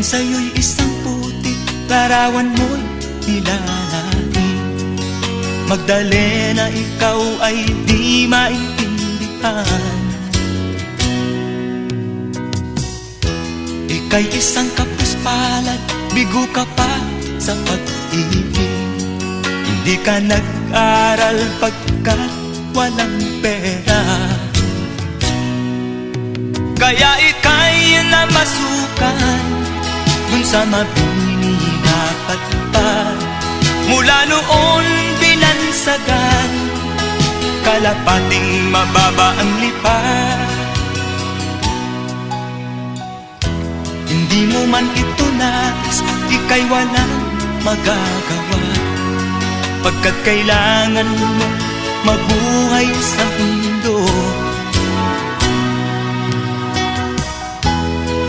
sa'yo'y isang putik, larawan mo'y nilalain. Magdalena, ikaw ay di maintindihan. Ika'y isang kapuspalad, bigo ka pa sa pag-ibig. Hindi ka nag-aral pagkat walang pera, kaya ika'y namasukan dun sa mabini na patpad. Mula noon binansagan, kalapating mababa ang lipad. Hindi mo man ito nais, ika'y walang magagawa, pagkat kailangan mo mabuhay sa mundo.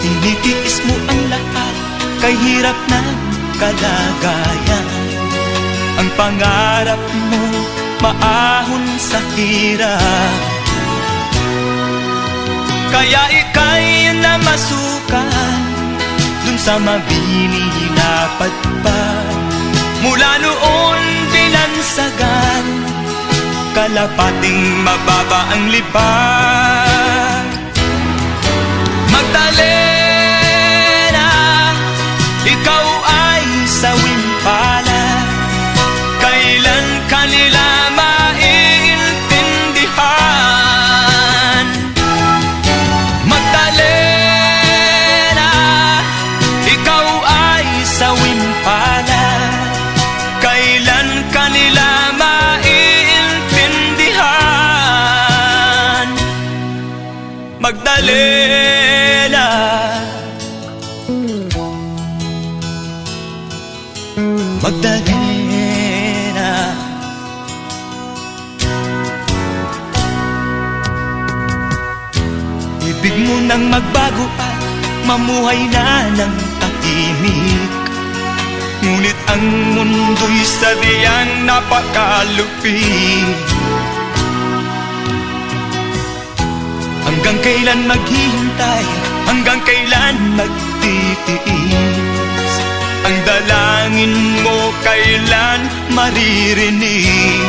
Tinitiis mo ang lahat, kay hirap ng kalagayan. Ang pangarap mo maahon sa hirap, kaya ika'y namasukan dun sa mabini na patpad. Mula noon binansagan, kalapating mababa ang lipad. Magdalena, ikaw ay sawing palad, kailan kanila maiintindihan. Magdalena, ikaw ay sawing palad, kailan kanila maiintindihan. Magdalena, Magdalena, ibig mo nang magbago at mamuhay na ng tahimik. Ngunit ang mundo'y sadyang napakalupit. Hanggang kailan maghihintay, hanggang kailan magtitiis? Ang dalangin mo kailan maririnig?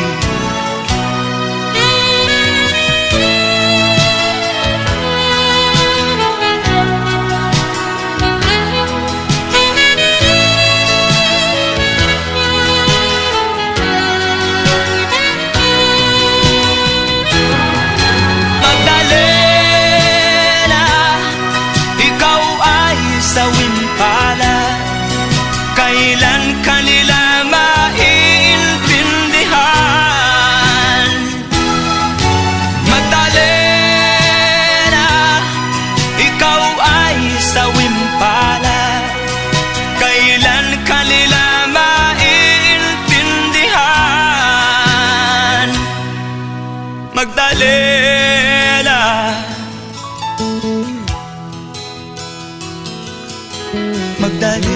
Magdalena, ikaw ay sawing palad, kailan kanila maiintindihan. Magdalena, ikaw ay sawing palad, kailan kanila maiintindihan. Magdalena, Magdalena.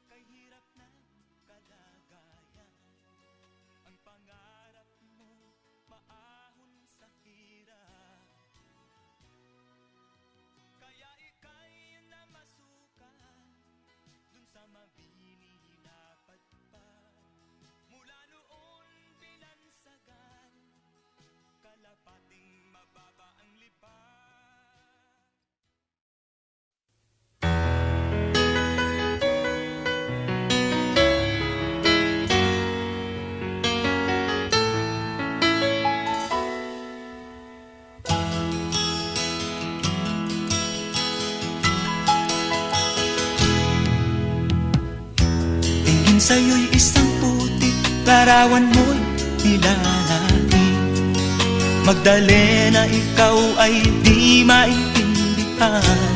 Kay hirap ng kalagayan, ang pangarap mo maahon sa hirap, kaya ika'y namasukan dun sa mabini na patpad. Mula noon binansagan, kalapating mababa ang lipad. Tingin sa'yo'y isang putik, larawan mo'y nilalain. Magdalena, ikaw ay di maintindihan.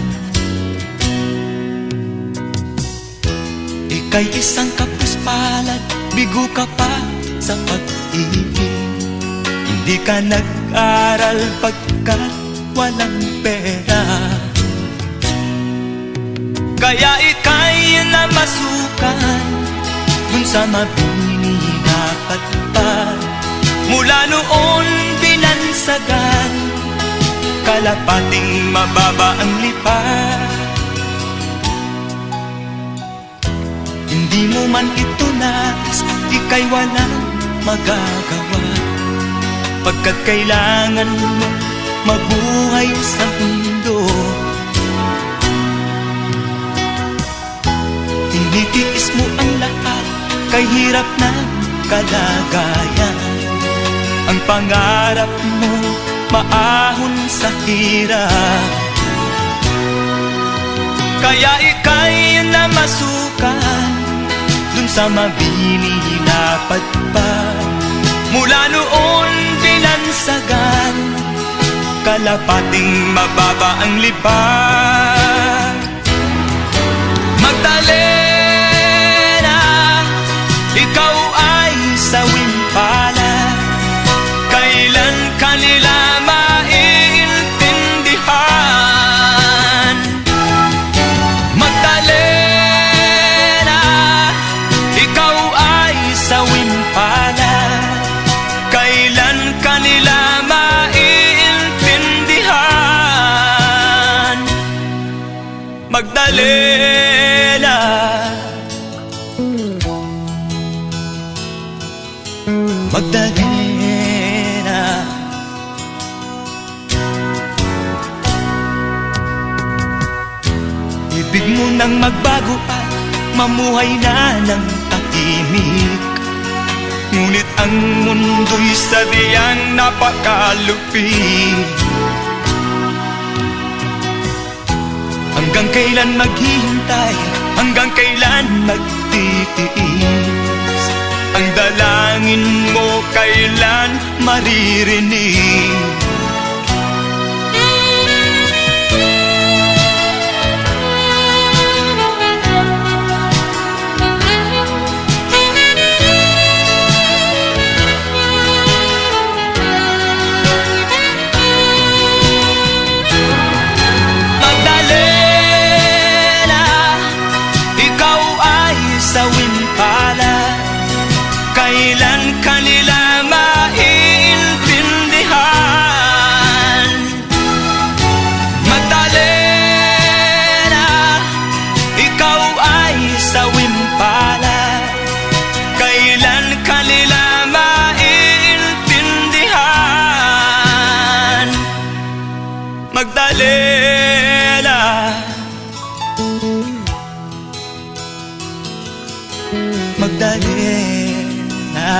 Ika'y isang kapuspalad, bigo ka pa sa pag-ibig. Hindi ka nag-aral pag pagkat walang pera. Kaya ika'y namasukan dun sa mabini na patpad. Mula noon binansagan, kalapating mababa ang lipad. Hindi mo man ito nais, ika'y walang magagawa, pagkat kailangan mo mabuhay sa mundo. Tinitiis mo ang lahat, kay hirap na kalagayan. Ang pangarap mo, maahon sa hirap. Kaya ika'y namasukan dun sa mabini na patpad. Mula noon binansagan, kalapating mababa ang lipad. Magdalena, ikaw ay sawing palad. Kailan kanila maiintindihan? Magdalena, ikaw ay sawing palad. Kailan kanila maiintindihan? Magdalena, Magdalena, ibig mo nang magbago at mamuhay na ng tahimik. ngunit ang mundo'y sadyang napakalupit. Hanggang kailan maghihintay, hanggang kailan magtitiis? Ang dalangin mo kailan maririnig? Magdalena, ikaw ay sawing palad. Kailan kanila maiintindihan? Magdalena, Ikaw ay sawing palad. kailan kanila maiintindihan? Magdalena, Magdalena,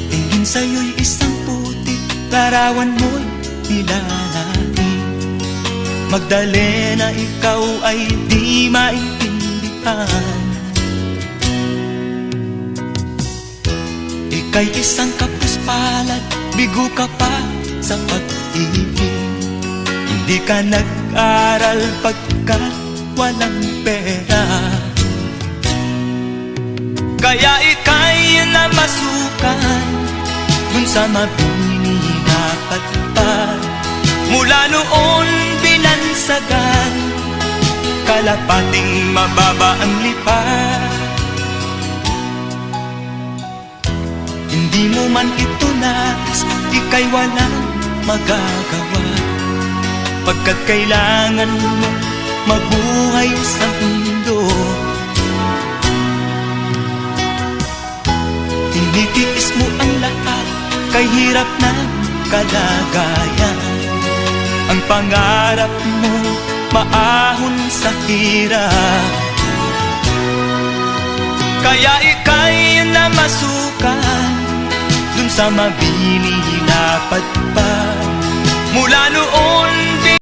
tingin sa'yo'y isang putik, larawan mo'y nilalaing. Magdalena, ikaw ay di maintindihan. Ika'y isang kapuspalad, bigo ka pa sa pag-ibig. Hindi ka nag-aral pagkat walang pera. kaya ika'y namasukan Dun sa mabini na patpad. mula noon binansagan, Kalapating mababa ang lipad. hindi mo man ito nais, ika'y walang magagawa, pagkat kailangan mo mabuhay sa mundo. Tinitiis mo ang lahat, kay hirap na kalagayan. Ang pangarap mo, maahon sa hirap. Kaya ika'y namasukan Dun sa mabini na patpad. Mula noon